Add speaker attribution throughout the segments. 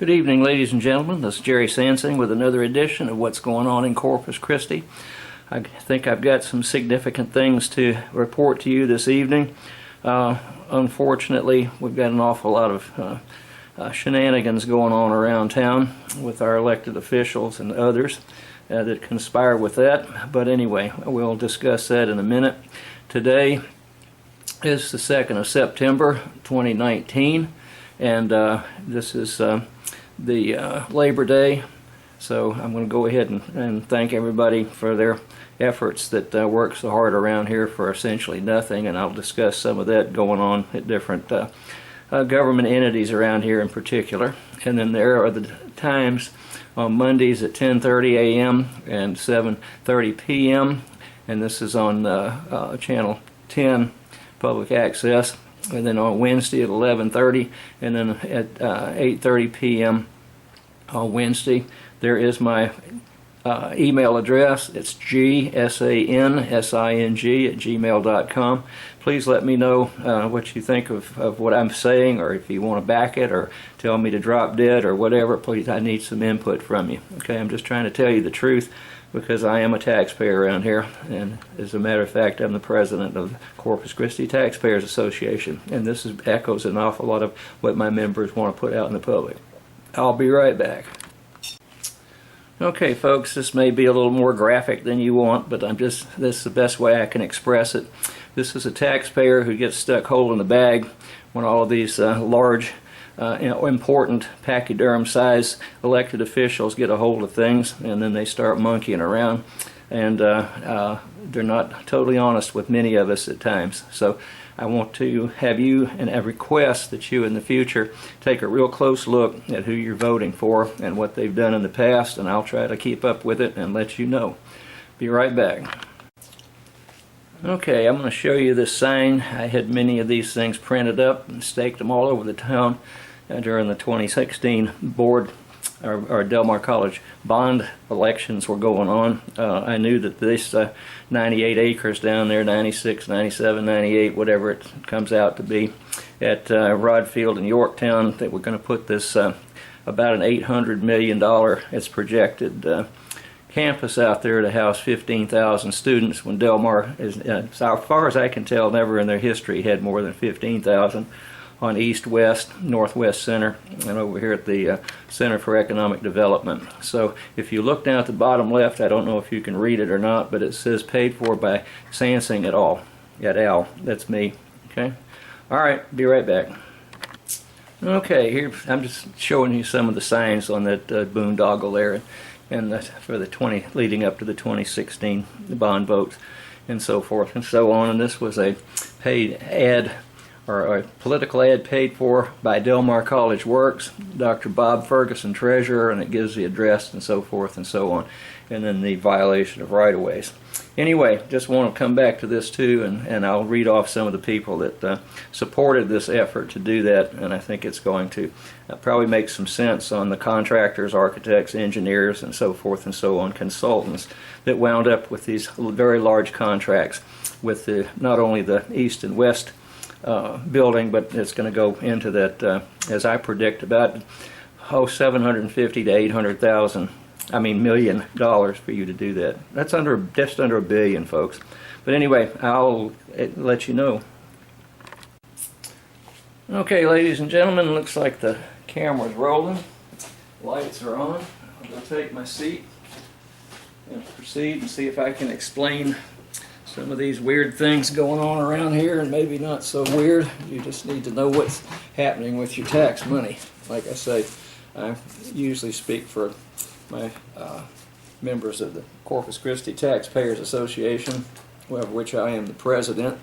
Speaker 1: Good evening, ladies and gentlemen. This is Jerry Sansing with another edition of What's Going On in Corpus Christi. I think I've got some significant things to report to you this evening. Unfortunately, we've got an awful lot of shenanigans going on around town with our elected officials and others that conspire with that. But anyway, we'll discuss that in a minute. Today is the 2nd of September 2019, and this is the Labor Day. So I'm going to go ahead and thank everybody for their efforts that work so hard around here for essentially nothing, and I'll discuss some of that going on at different government entities around here in particular. And then there are the times on Mondays at 10:30 a.m. and 7:30 p.m. and this is on channel 10 public access, and then on Wednesday at 11:30, and then at 8:30 p.m. on Wednesday. There is my email address. It's gsansing@gmail.com. Please let me know what you think of what I'm saying, or if you want to back it or tell me to drop dead or whatever. Please, I need some input from you. Okay, I'm just trying to tell you the truth because I am a taxpayer around here, and as a matter of fact, I'm the president of the Corpus Christi Taxpayers Association, and this echoes an awful lot of what my members want to put out in the public. I'll be right back. Okay, folks, this may be a little more graphic than you want, but this is the best way I can express it. This is a taxpayer who gets stuck holding the bag when all of these large, important pachyderm-sized elected officials get a hold of things, and then they start monkeying around, and they're not totally honest with many of us at times. So I want to have you, and I request that you in the future take a real close look at who you're voting for and what they've done in the past, and I'll try to keep up with it and let you know. Be right back. Okay, I'm going to show you this sign. I had many of these things printed up and staked them all over the town during the 2016 board or Del Mar College bond elections were going on. I knew that this 98 acres down there, 96, 97, 98, whatever it comes out to be, at Rod Field in Yorktown, that we're going to put this about an $800 million, it's projected, campus out there to house 15,000 students, when Del Mar is, as far as I can tell, never in their history had more than 15,000 on East, West, Northwest Center, and over here at the Center for Economic Development. So if you look down at the bottom left, I don't know if you can read it or not, but it says paid for by Sansing et al. That's me. Okay? Alright, be right back. Okay, here I'm just showing you some of the signs on that boondoggle there, and for the leading up to the 2016 bond votes and so forth and so on. And this was a paid ad, or a political ad paid for by Del Mar College Works, Dr. Bob Ferguson, treasurer, and it gives the address and so forth and so on, and then the violation of right-of-ways. Anyway, just want to come back to this too, and I'll read off some of the people that supported this effort to do that, and I think it's going to probably make some sense on the contractors, architects, engineers, and so forth and so on, consultants that wound up with these very large contracts with not only the East and West building, but it's going to go into that, as I predict, about $750 to $800 million for you to do that. That's just under $1 billion, folks. But anyway, I'll let you know. Okay, ladies and gentlemen, looks like the camera's rolling. Lights are on. I'm going to take my seat and proceed and see if I can explain some of these weird things going on around here, and maybe not so weird. You just need to know what's happening with your tax money. Like I say, I usually speak for my members of the Corpus Christi Taxpayers Association, of which I am the president.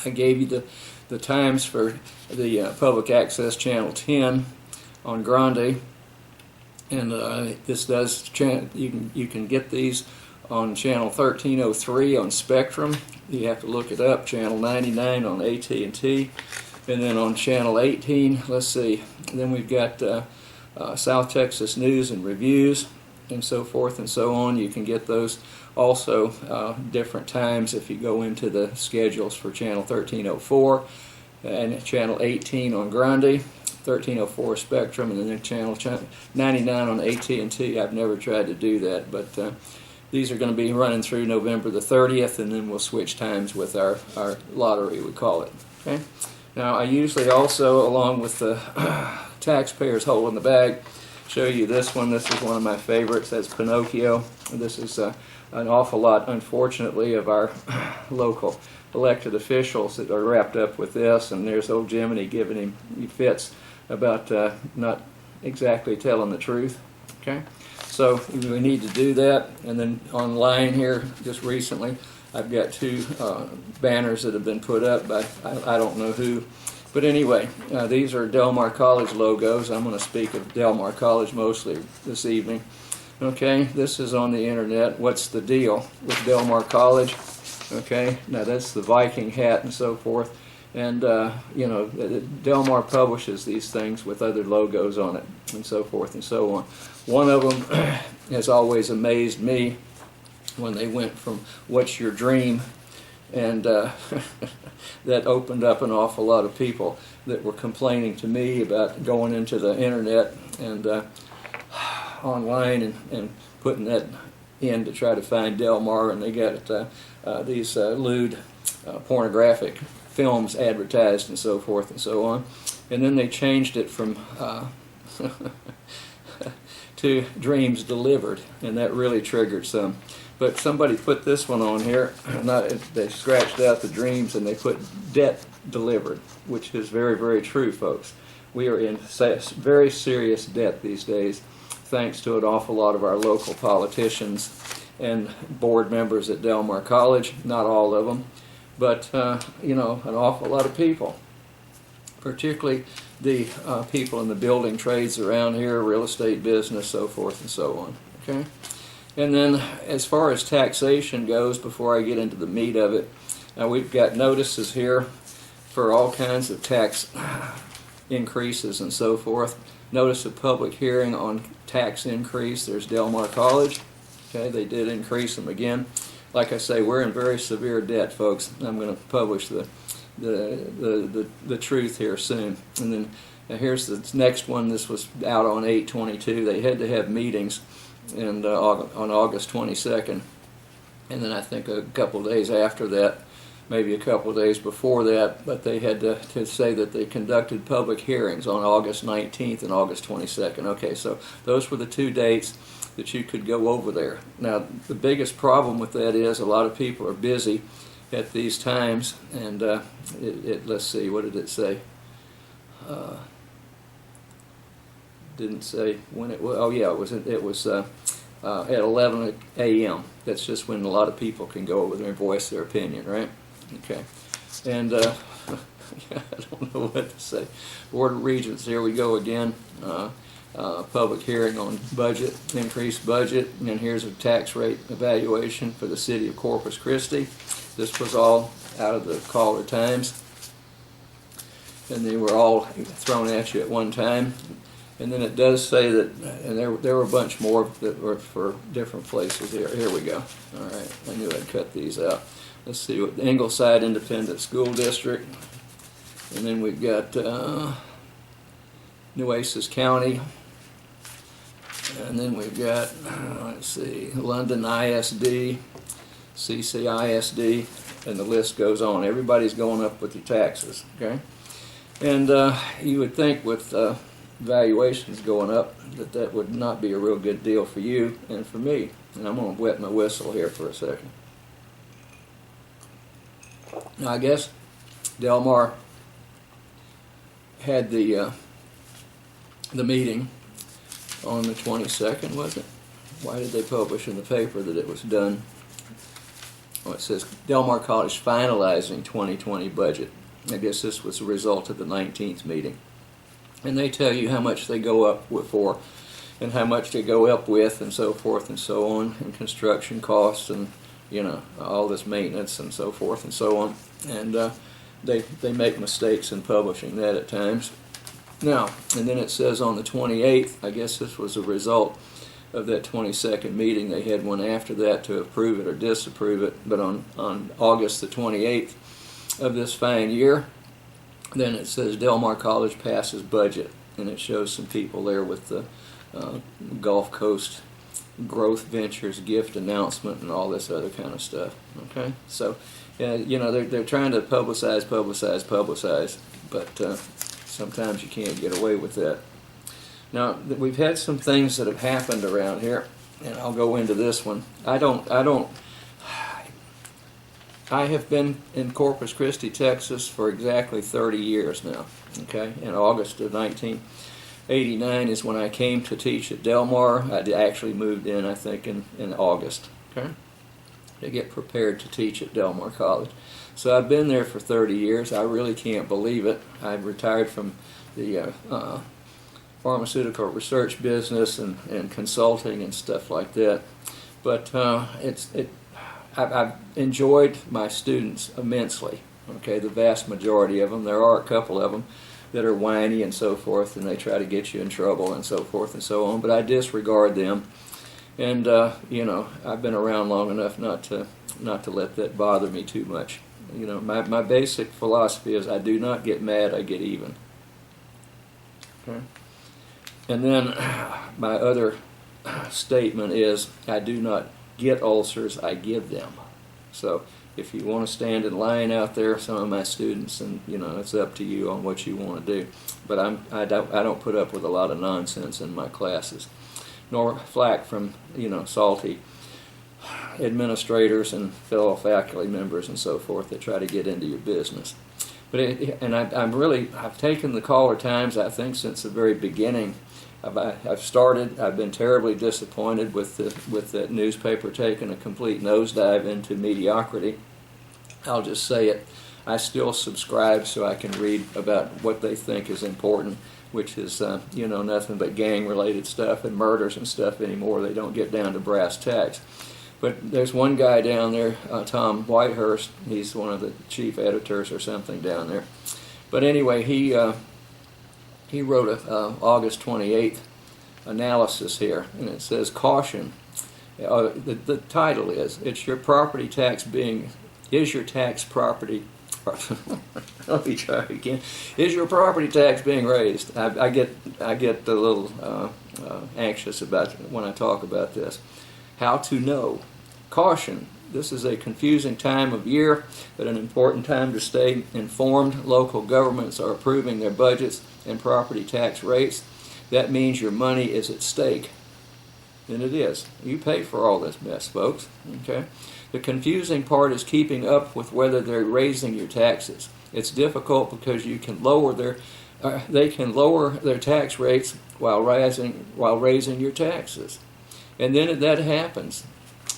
Speaker 1: I gave you the times for the public access channel 10 on Grande, and this does you can get these on channel 1303 on Spectrum. You have to look it up. Channel 99 on AT&T, and then on channel 18, let's see, then we've got South Texas News and Reviews and so forth and so on. You can get those also different times if you go into the schedules for channel 1304 and channel 18 on Grande. 1304 Spectrum, and then channel 99 on AT&T. I've never tried to do that, but these are going to be running through November the 30th, and then we'll switch times with our lottery, we call it. Okay. Now, I usually also, along with the taxpayers hole in the bag, show you this one. This is one of my favorites. That's Pinocchio. This is an awful lot, unfortunately, of our local elected officials that are wrapped up with this, and there's old Jiminy giving him fits about not exactly telling the truth. Okay, so we need to do that. And then online here, just recently, I've got two banners that have been put up by I don't know who, but anyway, these are Del Mar College logos. I'm going to speak of Del Mar College mostly this evening. Okay, this is on the internet. What's the deal with Del Mar College? Okay, now that's the Viking hat and so forth, and you know, Del Mar publishes these things with other logos on it and so forth and so on. One of them has always amazed me when they went from "What's your dream?" and that opened up an awful lot of people that were complaining to me about going into the internet and online and putting that in to try to find Del Mar, and they got these lewd pornographic films advertised and so forth and so on. And then they changed it from to Dreams Delivered, and that really triggered some. But somebody put this one on here. They scratched out the dreams and they put Debt Delivered, which is very, very true, folks. We are in very serious debt these days, thanks to an awful lot of our local politicians and board members at Del Mar College. Not all of them, but you know, an awful lot of people, particularly the people in the building trades around here, real estate business, so forth and so on. Okay. And then as far as taxation goes, before I get into the meat of it, we've got notices here for all kinds of tax increases and so forth. Notice of public hearing on tax increase. There's Del Mar College. Okay, they did increase them again. Like I say, we're in very severe debt, folks. I'm going to publish the truth here soon. And then here's the next one. This was out on 8/22. They had to have meetings and on August 22nd, and then I think a couple of days after that, maybe a couple of days before that, but they had to say that they conducted public hearings on August 19th and August 22nd. Okay, so those were the two dates that you could go over there. Now, the biggest problem with that is a lot of people are busy at these times, and let's see, what did it say? Didn't say when it was. Oh yeah, it was at 11 a.m. That's just when a lot of people can go over there and voice their opinion, right? Okay, and I don't know what to say. Board of Regents, here we go again. Public hearing on budget, increased budget, and here's a tax rate evaluation for the city of Corpus Christi. This was all out of the Caller Times, and they were all thrown at you at one time. And then it does say that, and there were a bunch more that were for different places. Here we go. All right, I knew I'd cut these out. Let's see what the Ingleside Independent School District, and then we've got Nueces County, and then we've got let's see, London ISD, CCISD, and the list goes on. Everybody's going up with your taxes. Okay, and you would think with valuations going up that would not be a real good deal for you and for me. And I'm going to wet my whistle here for a second. Now, I guess Del Mar had the meeting on the 22nd, was it? Why did they publish in the paper that it was done? Well, it says Del Mar College finalizing 2020 budget. I guess this was a result of the 19th meeting. And they tell you how much they go up for and how much they go up with and so forth and so on, and construction costs and, you know, all this maintenance and so forth and so on. And they make mistakes in publishing that at times. Now, and then it says on the 28th, I guess this was a result of that 22nd meeting. They had one after that to approve it or disapprove it. But on August the 28th of this fine year, Then it says Del Mar College passes budget, and it shows some people there with the Gulf Coast Growth Ventures gift announcement and all this other kind of stuff. Okay, so you know, they're trying to publicize, but sometimes you can't get away with that. Now, we've had some things that have happened around here, and I'll go into this one. I have been in Corpus Christi, Texas for exactly 30 years now. Okay, in August of 1989 is when I came to teach at Del Mar. I actually moved in, I think, in August, okay, to get prepared to teach at Del Mar College. So I've been there for 30 years. I really can't believe it. I've retired from the pharmaceutical research business and consulting and stuff like that. But I've enjoyed my students immensely. Okay, the vast majority of them. There are a couple of them that are whiny and so forth, and they try to get you in trouble and so forth and so on. But I disregard them, and you know, I've been around long enough not to let that bother me too much. You know, my basic philosophy is I do not get mad, I get even. Okay, and then my other statement is I do not get ulcers, I give them. So if you want to stand in line out there, some of my students, and you know, it's up to you on what you want to do. But I don't put up with a lot of nonsense in my classes, nor flack from, you know, salty administrators and fellow faculty members and so forth that try to get into your business. But I've taken the caller times, I think, since the very beginning. I've been terribly disappointed with that newspaper taking a complete nosedive into mediocrity. I'll just say it. I still subscribe so I can read about what they think is important, which is you know, nothing but gang-related stuff and murders and stuff anymore. They don't get down to brass tacks. But there's one guy down there, Tom Whitehurst. He's one of the chief editors or something down there. But anyway, he wrote a August 28th analysis here, and it says, caution. The title is, it's your property tax being, is your tax property, let me try again, is your property tax being raised? I get a little anxious about when I talk about this. How to know. Caution. This is a confusing time of year, but an important time to stay informed. Local governments are approving their budgets and property tax rates. That means your money is at stake. And it is. You pay for all this mess, folks. Okay? The confusing part is keeping up with whether they're raising your taxes. It's difficult because they can lower their tax rates while raising your taxes. And then that happens.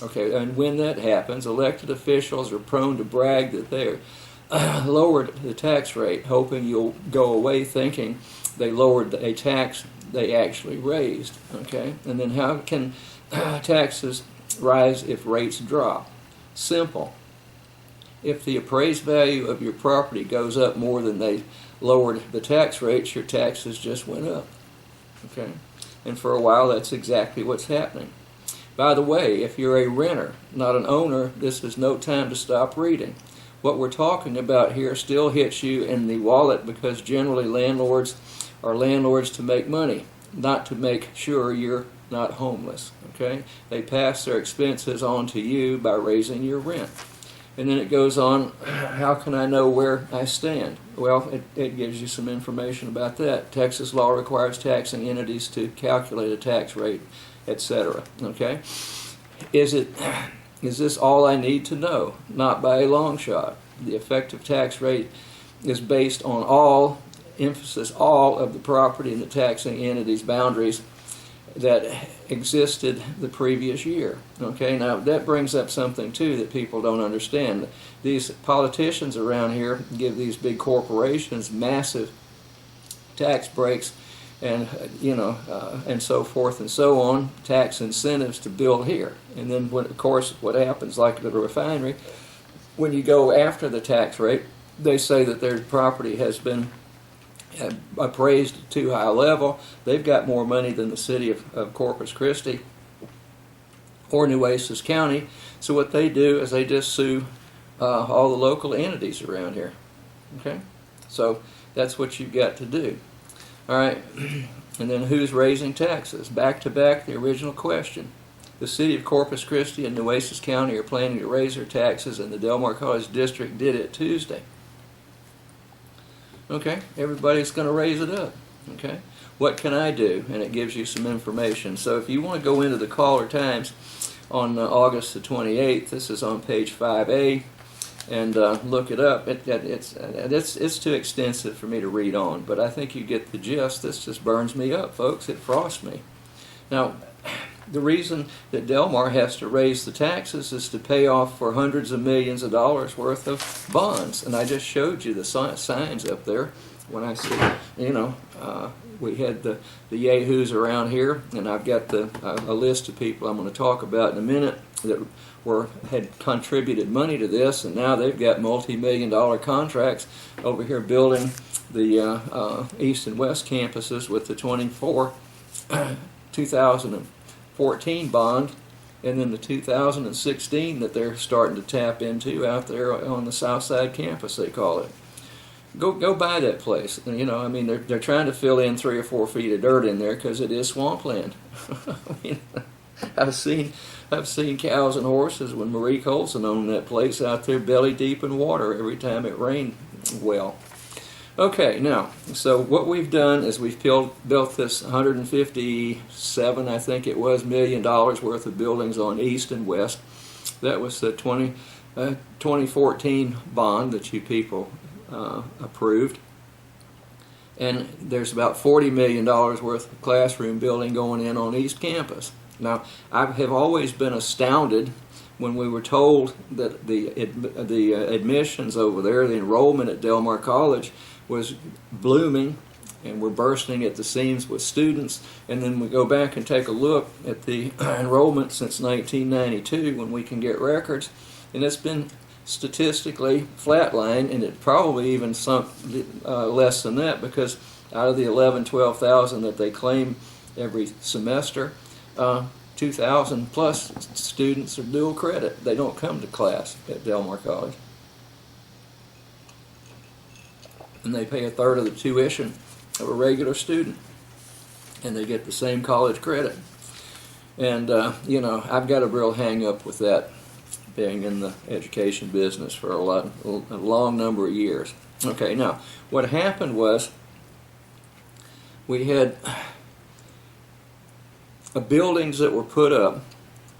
Speaker 1: Okay, and when that happens, elected officials are prone to brag that they're lowered the tax rate, hoping you'll go away thinking they lowered a tax they actually raised. Okay, and then how can taxes rise if rates drop? Simple. If the appraised value of your property goes up more than they lowered the tax rates, your taxes just went up. Okay, and for a while that's exactly what's happening. By the way, if you're a renter, not an owner, this is no time to stop reading. What we're talking about here still hits you in the wallet because generally landlords are landlords to make money, not to make sure you're not homeless. Okay? They pass their expenses on to you by raising your rent. And then it goes on, how can I know where I stand? Well, it gives you some information about that. Texas law requires taxing entities to calculate a tax rate, etc. Okay? Is this all I need to know? Not by a long shot. The effective tax rate is based on all of the property in the taxing entity's boundaries that existed the previous year. Okay, now that brings up something too that people don't understand. These politicians around here give these big corporations massive tax breaks and and so forth and so on, tax incentives to build here. And then of course what happens, like at the refinery, when you go after the tax rate, they say that their property has been appraised at too high a level. They've got more money than the city of Corpus Christi or Nueces County. So what they do is they just sue all the local entities around here. Okay, so That's what you've got to do. All right, and then who's raising taxes? Back to back, the original question. The city of Corpus Christi and Nueces County are planning to raise their taxes, and the Del Mar College District did it Tuesday. Okay, everybody's going to raise it up. Okay, what can I do? And it gives you some information. So if you want to go into the Caller Times on August the 28th, this is on page 5A, and look it up. It's too extensive for me to read on, but I think you get the gist. This just burns me up, folks. It frosts me. Now, the reason that Del Mar has to raise the taxes is to pay off for hundreds of millions of dollars worth of bonds. And I just showed you the signs up there. When I said, we had the yahoos around here, and I've got a list of people I'm going to talk about in a minute that had contributed money to this, and now they've got multi-million-dollar contracts over here building the East and West campuses with the 2014 bond, and then the 2016 that they're starting to tap into out there on the South Side campus, they call it. Go buy that place. They're trying to fill in 3 or 4 feet of dirt in there because it is swampland. I've seen cows and horses when Marie Colson owned that place out there belly deep in water every time it rained well. Okay, now, so what we've done is we've built this 157, I think it was, $1 million worth of buildings on East and West. That was the 2014 bond that you people approved. And there's about $40 million worth of classroom building going in on East Campus. Now, I have always been astounded when we were told that the admissions over there, the enrollment at Del Mar College was blooming and we're bursting at the seams with students, and then we go back and take a look at the enrollment since 1992 when we can get records, and it's been statistically flatlined, and it probably even sunk less than that, because out of the 12,000 that they claim every semester, 2,000 plus students are dual credit. They don't come to class at Del Mar College. And they pay a third of the tuition of a regular student, and they get the same college credit. And I've got a real hang up with that, being in the education business for a long number of years. Okay, now what happened was we had buildings that were put up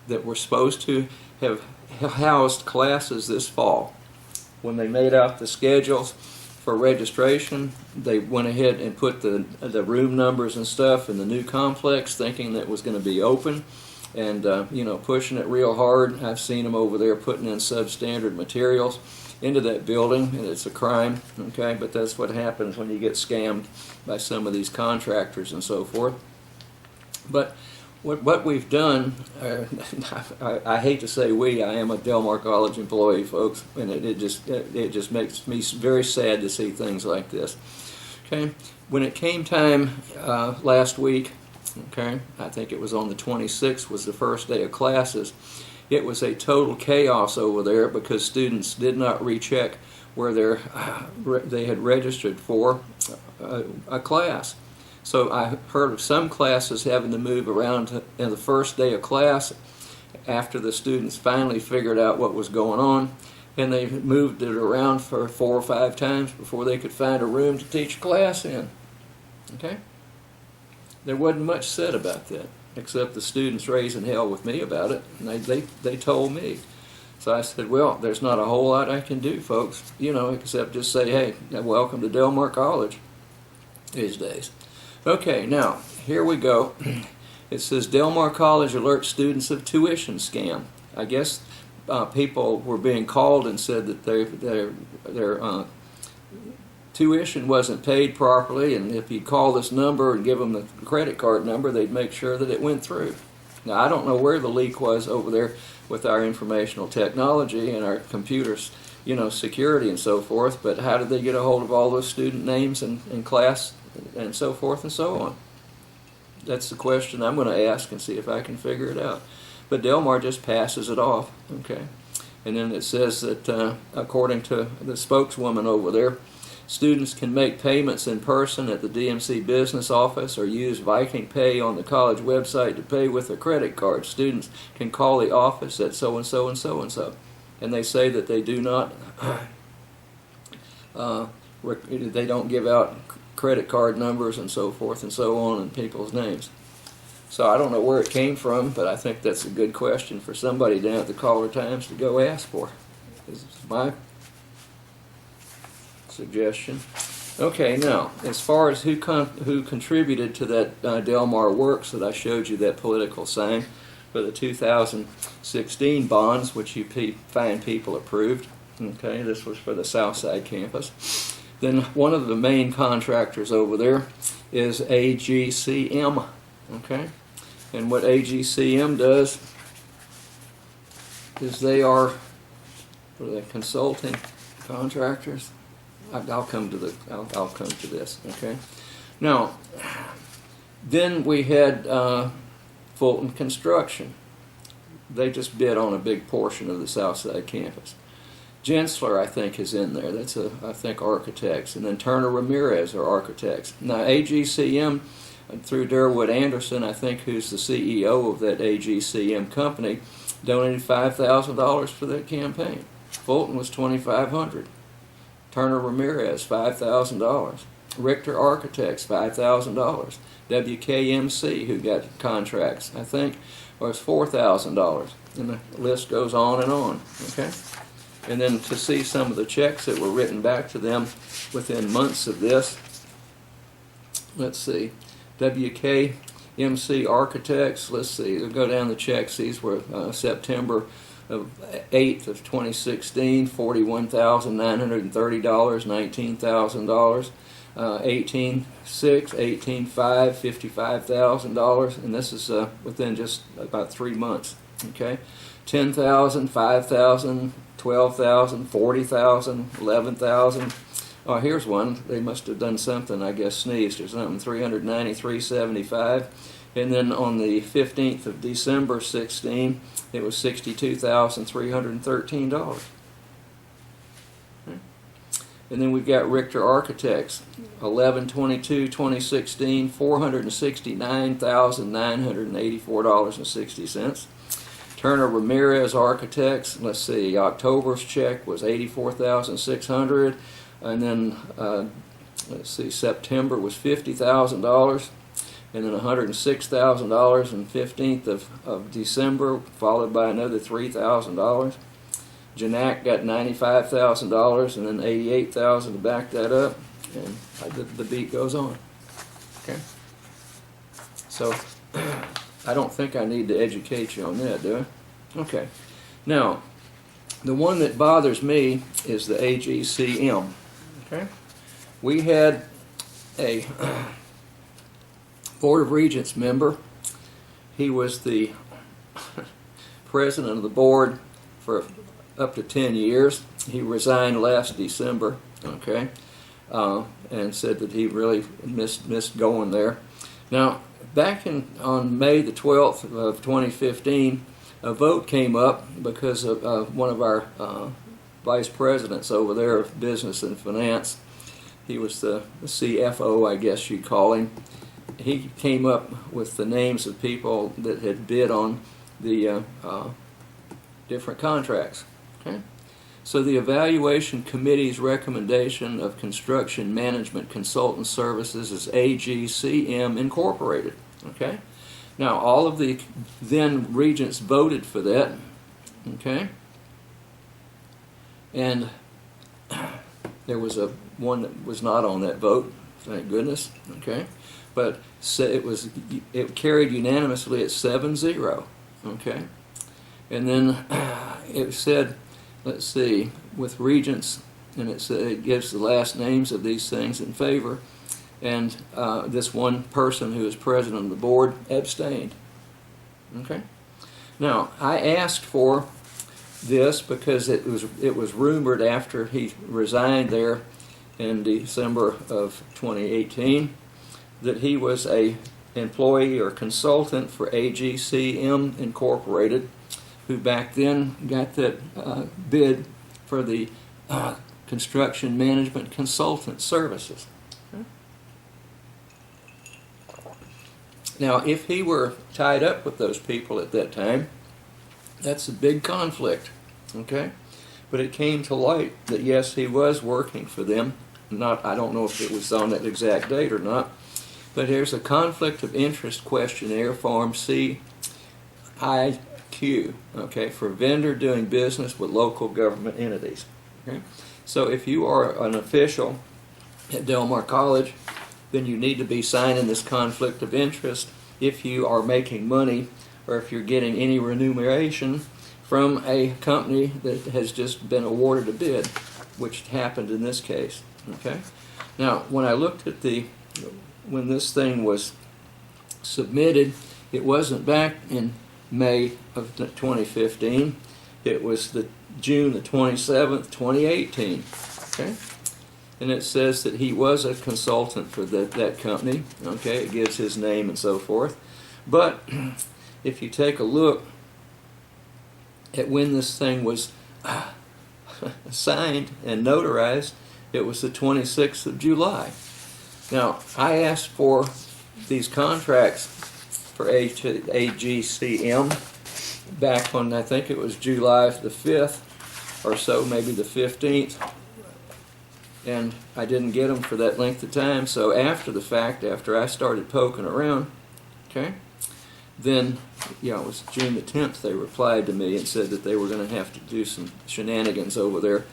Speaker 1: that were supposed to have housed classes this fall. When they made out the schedules for registration, they went ahead and put the room numbers and stuff in the new complex, thinking that it was going to be open, and pushing it real hard. I've seen them over there putting in substandard materials into that building, and it's a crime. Okay, but that's what happens when you get scammed by some of these contractors and so forth. But what we've done, I hate to say we, I am a Del Mar College employee, folks, and it just makes me very sad to see things like this. Okay, when it came time last week, okay, I think it was on the 26th was the first day of classes. It was a total chaos over there because students did not recheck where they had registered for a class. So I heard of some classes having to move around in the first day of class after the students finally figured out what was going on, and they moved it around for 4 or 5 times before they could find a room to teach a class in. Okay? There wasn't much said about that, except the students raising hell with me about it, and they told me. So I said, well, there's not a whole lot I can do, folks, except just say, hey, welcome to Del Mar College these days. Okay, now, here we go. It says, Del Mar College alerts students of tuition scam. I guess people were being called and said that their tuition wasn't paid properly, and if you call this number and give them the credit card number, they'd make sure that it went through. Now, I don't know where the leak was over there with our informational technology and our computers, security and so forth, but how did they get a hold of all those student names and class and so forth and so on? That's the question I'm going to ask and see if I can figure it out. But Del Mar just passes it off, okay? And then it says that, according to the spokeswoman over there, Students can make payments in person at the DMC business office or use Viking Pay on the college website to pay with a credit card. Students can call the office at so-and-so and so-and-so. And they say that they do not, they don't give out credit card numbers and so forth and so on and people's names. So I don't know where it came from, but I think that's a good question for somebody down at the Caller Times to go ask for. This is my suggestion. Okay, now, as far as who contributed to that Delmar Works that I showed you, that political sign for the 2016 bonds, which you find people approved. Okay, this was for the Southside campus. Then one of the main contractors over there is AGCM. Okay, and what AGCM does is they are consulting contractors. I'll come to this. Okay. Now, then we had Fulton Construction. They just bid on a big portion of the Southside campus. Gensler, I think, is in there. That's I think architects, and then Turner Ramirez are architects. Now AGCM through Durwood Anderson, I think, who's the CEO of that AGCM company, donated $5,000 for that campaign. Fulton was $2,500. Turner Ramirez, $5,000. Richter Architects, $5,000. WKMC, who got contracts, I think, was $4,000. And the list goes on and on. Okay? And then to see some of the checks that were written back to them within months of this, let's see, WKMC Architects, let's see, we'll go down the checks. These were September 8th of 2016, $41,930, $19,000, 18/6, 18/5, $55,000, and this is within just about 3 months. Okay, 10,000, 5,000, 12,000, 40,000, 11,000. Oh, here's one. They must have done something, I guess, sneezed or something. $393.75. And then on the 15th of December 16, it was $62,313. And then we've got Richter Architects, 11/22/2016, $469,984.60. Turner Ramirez Architects, let's see, October's check was $84,600, and then let's see, September was $50,000. And then $106,000 on 15th of December, followed by another $3,000. Janak got $95,000 and then $88,000 to back that up, and the beat goes on. Okay. So I don't think I need to educate you on that, do I? Okay. Now, the one that bothers me is the AGCM. Okay. We had a Board of Regents member. He was the president of the board for up to 10 years. He resigned last December, okay, and said that he really missed going there. Now, back on May the 12th of 2015, a vote came up because of one of our vice presidents over there of business and finance. He was the CFO, I guess you'd call him. He came up with the names of people that had bid on the different contracts. Okay? So the Evaluation Committee's recommendation of Construction Management Consultant Services is AGCM Incorporated. Okay? Now, all of the then regents voted for that. Okay? And there was one that was not on that vote, thank goodness. Okay? But it carried unanimously at 7-0. Okay? And then it said, let's see, with regents, and it gives the last names of these things in favor, and this one person who is president of the board abstained. Okay? Now, I asked for this because it was rumored after he resigned there in December of 2018 that he was a employee or consultant for AGCM Incorporated, who back then got that bid for the construction management consultant services. Now, if he were tied up with those people at that time, that's a big conflict, okay? But it came to light that yes, he was working for them. I don't know if it was on that exact date or not, but here's a conflict of interest questionnaire, form CIQ, okay, for vendor doing business with local government entities. Okay? So if you are an official at Del Mar College, then you need to be signing this conflict of interest if you are making money or if you're getting any remuneration from a company that has just been awarded a bid, which happened in this case. Okay. Now, when I looked at when this thing was submitted, it wasn't back in May of 2015. It was June the 27th, 2018. Okay. And it says that he was a consultant for that company. Okay, it gives his name and so forth. But if you take a look at when this thing was signed and notarized, it was the 26th of July. Now, I asked for these contracts for AGCM back on, I think it was July the 5th or so, maybe the 15th. And I didn't get them for that length of time. So after the fact, after I started poking around, okay, then, it was June the 10th, they replied to me and said that they were going to have to do some shenanigans over there,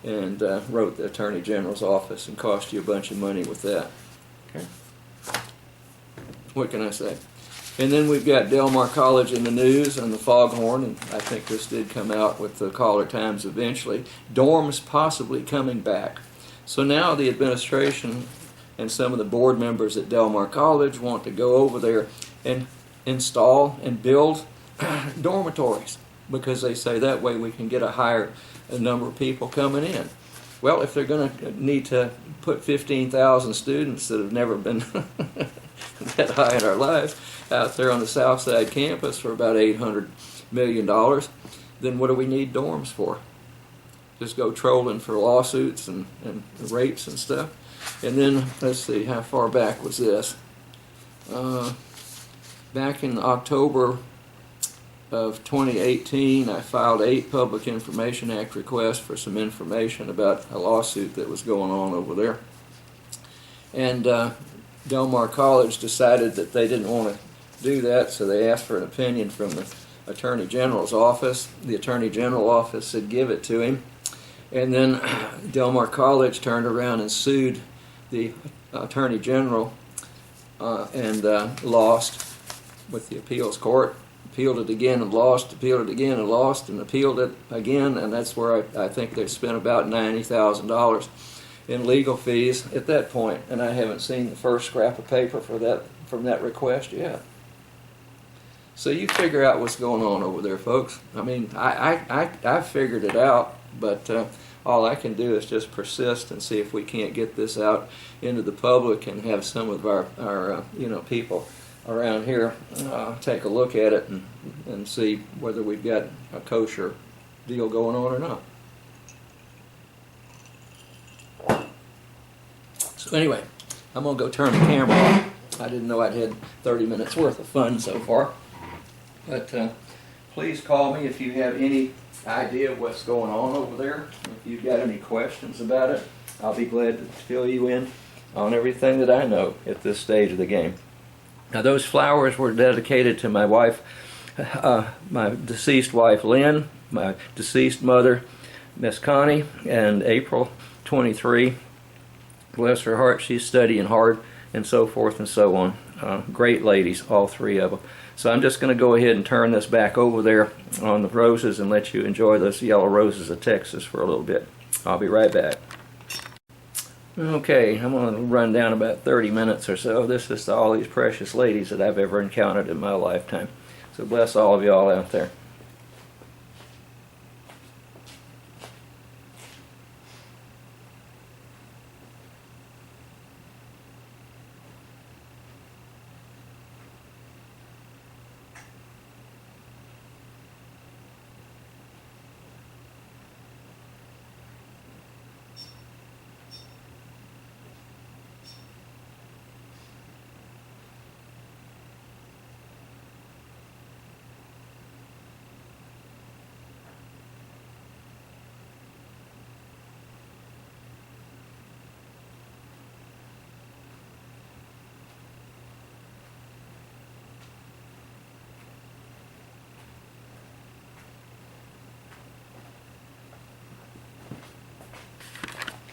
Speaker 1: and wrote the Attorney General's office and cost you a bunch of money with that. Okay. What can I say? And then we've got Del Mar College in the news and the Foghorn, and I think this did come out with the Caller Times eventually. Dorms possibly coming back. So now the administration and some of the board members at Del Mar College want to go over there and install and build dormitories, because they say that way we can get a higher number of people coming in. Well, if they're going to need to put 15,000 students that have never been that high in our lives out there on the South Side campus for about $800 million, then what do we need dorms for? Just go trolling for lawsuits and rapes and stuff. And then, let's see, how far back was this? Back in October of 2018, I filed 8 Public Information Act requests for some information about a lawsuit that was going on over there. And Del Mar College decided that they didn't want to do that, so they asked for an opinion from the Attorney General's office. The Attorney General office said give it to him. And then Del Mar College turned around and sued the Attorney General and lost with the appeals court. Appealed it again and lost, appealed it again and lost, and appealed it again, and that's where I think they spent about $90,000 in legal fees at that point, and I haven't seen the first scrap of paper for that from that request yet. So you figure out what's going on over there, folks. I mean, I figured it out, but all I can do is just persist and see if we can't get this out into the public and have some of our people around here take a look at it and see whether we've got a kosher deal going on or not. So anyway, I'm going to go turn the camera off. I didn't know I'd had 30 minutes worth of fun so far. But please call me if you have any idea of what's going on over there. If you've got any questions about it, I'll be glad to fill you in on everything that I know at this stage of the game. Now, those flowers were dedicated to my wife, my deceased wife Lynn, my deceased mother Miss Connie, and April 23. Bless her heart, she's studying hard and so forth and so on. Great ladies, all 3 of them. So I'm just going to go ahead and turn this back over there on the roses and let you enjoy those yellow roses of Texas for a little bit. I'll be right back. Okay, I'm going to run down about 30 minutes or so. This is to all these precious ladies that I've ever encountered in my lifetime. So bless all of y'all out there.